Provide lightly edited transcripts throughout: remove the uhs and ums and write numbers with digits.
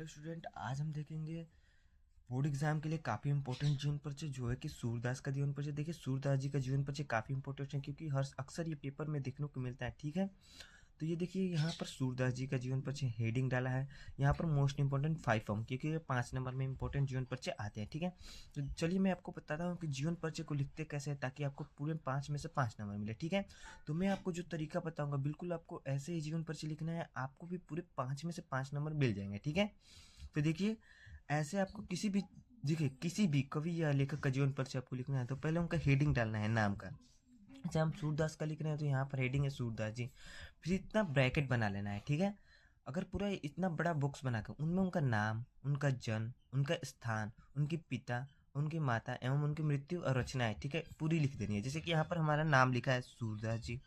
Hello student, आज हम देखेंगे बोर्ड एग्जाम के लिए काफ़ी इंपॉर्टेंट जीवन परिचय जो है कि सूरदास का जीवन परिचय। देखिए, सूरदास जी का जीवन परिचय काफ़ी इंपॉर्टेंट है क्योंकि हर अक्सर ये पेपर में देखने को मिलता है। ठीक है, तो ये देखिए यहाँ पर सूरदास जी का जीवन परिचय हेडिंग डाला है। यहाँ पर मोस्ट इंपॉर्टेंट 5 फॉर्म, क्योंकि ये 5 नंबर में इंपॉर्टेंट जीवन परिचय आते हैं। ठीक है, तो चलिए मैं आपको बताता हूँ कि जीवन परिचय को लिखते कैसे हैं ताकि आपको पूरे 5 में से 5 नंबर मिले। ठीक है, तो मैं आपको जो तरीका बताऊंगा बिल्कुल आपको ऐसे ही जीवन परिचय लिखना है, आपको भी पूरे 5 में से 5 नंबर मिल जाएंगे। ठीक है, तो देखिए ऐसे आपको किसी भी, देखिए किसी भी कवि या लेखक का जीवन परिचय आपको लिखना है तो पहले उनका हेडिंग डालना है नाम का। जैसे हम सूरदास का लिख रहे हैं तो यहाँ पर हेडिंग है सूरदास जी, फिर इतना ब्रैकेट बना लेना है। ठीक है, अगर पूरा इतना बड़ा बॉक्स बनाकर उनमें उनका नाम, उनका जन्म, उनका स्थान, उनके पिता, उनकी माता एवं उनकी मृत्यु और रचनाएं, ठीक है, पूरी लिख देनी है। जैसे कि यहाँ पर हमारा नाम लिखा है सूरदास जी,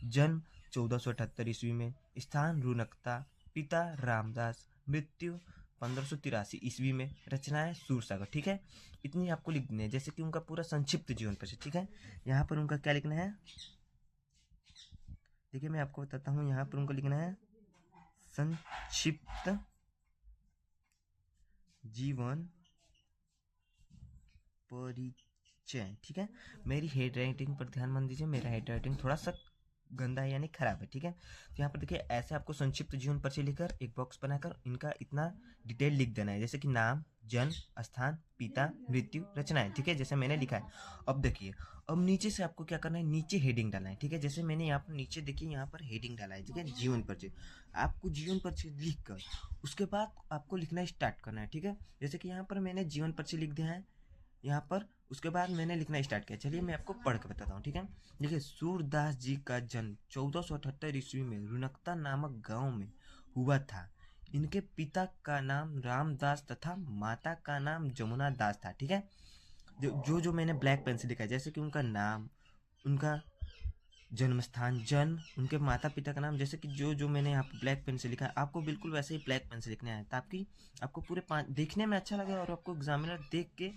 जन्म 1478 ईस्वी में, स्थान रुनकता, पिता रामदास, मृत्यु 1583 ईस्वी में, रचनाएं सूरसागर। ठीक है, इतनी आपको लिख देनी है, जैसे कि उनका पूरा संक्षिप्त जीवन परिचय। ठीक है, यहाँ पर उनका क्या लिखना है, देखिए मैं आपको बताता हूँ। यहाँ पर उनका लिखना है संक्षिप्त जीवन परिचय। ठीक है, मेरी हेड राइटिंग पर ध्यान मान दीजिए, मेरा हेड राइटिंग थोड़ा सा गंदा है यानी खराब है। ठीक है, तो यहाँ पर देखिए ऐसे आपको संक्षिप्त जीवन परिचय लिखकर एक बॉक्स बनाकर इनका इतना डिटेल लिख देना है, जैसे कि नाम, जन्म, स्थान, पिता, मृत्यु, रचनाएं। ठीक है, जैसे मैंने लिखा है। अब देखिए, अब नीचे से आपको क्या करना है, नीचे हेडिंग डालना है। ठीक है, जैसे मैंने यहाँ पर नीचे देखिए यहाँ पर हेडिंग डाला है। ठीक है, जीवन परिचय। आपको जीवन परिचय लिख कर उसके बाद आपको लिखना स्टार्ट करना है। ठीक है, जैसे कि यहाँ पर मैंने जीवन परिचय लिख दिया है यहाँ पर, उसके बाद मैंने लिखना स्टार्ट किया। चलिए मैं आपको पढ़ के बताता हूँ। ठीक है, देखिए सूरदास जी का जन्म 1478 ईस्वी में रुनकता नामक गांव में हुआ था। इनके पिता का नाम रामदास तथा माता का नाम जमुना दास था। ठीक है, जो मैंने ब्लैक पेन से लिखा है, जैसे कि उनका नाम, उनका जन्म स्थान, जन्म, उनके माता पिता का नाम, जैसे कि जो मैंने यहाँ पर ब्लैक पेन से लिखा है, आपको बिल्कुल वैसे ही ब्लैक पेन से लिखना है ताकि आपको पूरे 5 देखने में अच्छा लगे और आपको एग्जामिनर देख के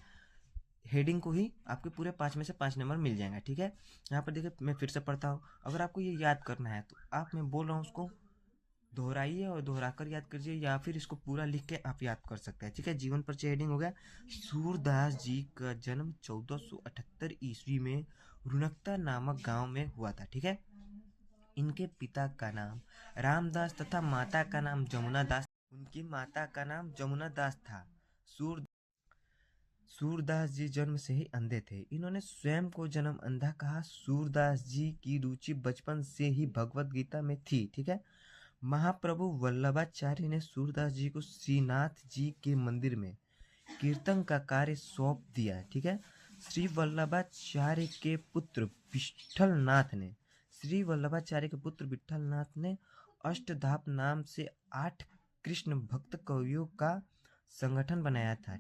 हेडिंग को ही आपके पूरे 5 में से 5 नंबर मिल जाएगा। ठीक है, यहाँ पर देखिए मैं फिर से पढ़ता हूँ। अगर आपको ये याद करना है तो आप, मैं बोल रहा हूँ उसको दोहराइए और दोहरा कर याद कीजिए, या फिर इसको पूरा लिख के आप याद कर सकते हैं। ठीक है, जीवन परिचय हेडिंग हो गया। सूरदास जी का जन्म 1478 ईस्वी में रुनकता नामक गांव में हुआ था। ठीक है, इनके पिता का नाम रामदास तथा माता का नाम जमुना दास, उनकी माता का नाम जमुना दास था। सूर सूरदास जी जन्म से ही अंधे थे। इन्होंने स्वयं को जन्म अंधा कहा। सूरदास जी की रुचि बचपन से ही भगवत गीता में थी। ठीक है, महाप्रभु वल्लभाचार्य ने सूरदास जी को श्रीनाथ जी के मंदिर में कीर्तन का कार्य सौंप दिया। ठीक है, श्री वल्लभाचार्य के पुत्र विठलनाथ ने श्री वल्लभाचार्य के पुत्र विठलनाथ ने अष्टधाप नाम से 8 कृष्ण भक्त कवियों का संगठन बनाया था।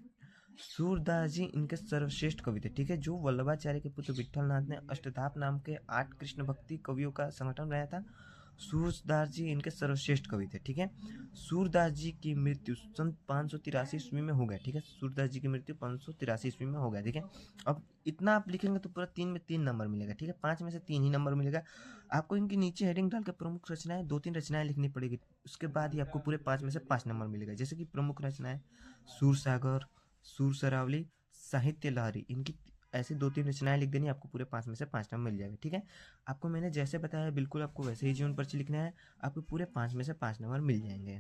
सूरदास जी इनके सर्वश्रेष्ठ कवि थे। ठीक है, जो वल्लभाचार्य के पुत्र विठलनाथ ने अष्टधाप नाम के 8 कृष्ण भक्ति कवियों का संगठन बनाया था, सूरदास जी इनके सर्वश्रेष्ठ कवि थे। ठीक है, सूरदास जी की मृत्यु सन 583 ईस्वी में हो गया। ठीक है, सूरदास जी की मृत्यु 583 ईस्वी में हो गया। ठीक है, अब इतना आप लिखेंगे तो पूरा 3 में 3 नंबर मिलेगा। ठीक है, 5 में से 3 ही नंबर मिलेगा। आपको इनके नीचे हेडिंग डाल के प्रमुख रचनाएं 2-3 रचनाएं लिखनी पड़ेगी, उसके बाद ही आपको पूरे 5 में से 5 नंबर मिलेगा। जैसे कि प्रमुख रचनाएं सूरसागर, सुर सरावली, साहित्य लहरी, इनकी ऐसी 2-3 रचनाएं लिख देनी, आपको पूरे 5 में से 5 नंबर मिल जाएगा। ठीक है, आपको मैंने जैसे बताया बिल्कुल आपको वैसे ही जीवन परिचय लिखना है, आपको पूरे 5 में से 5 नंबर मिल जाएंगे।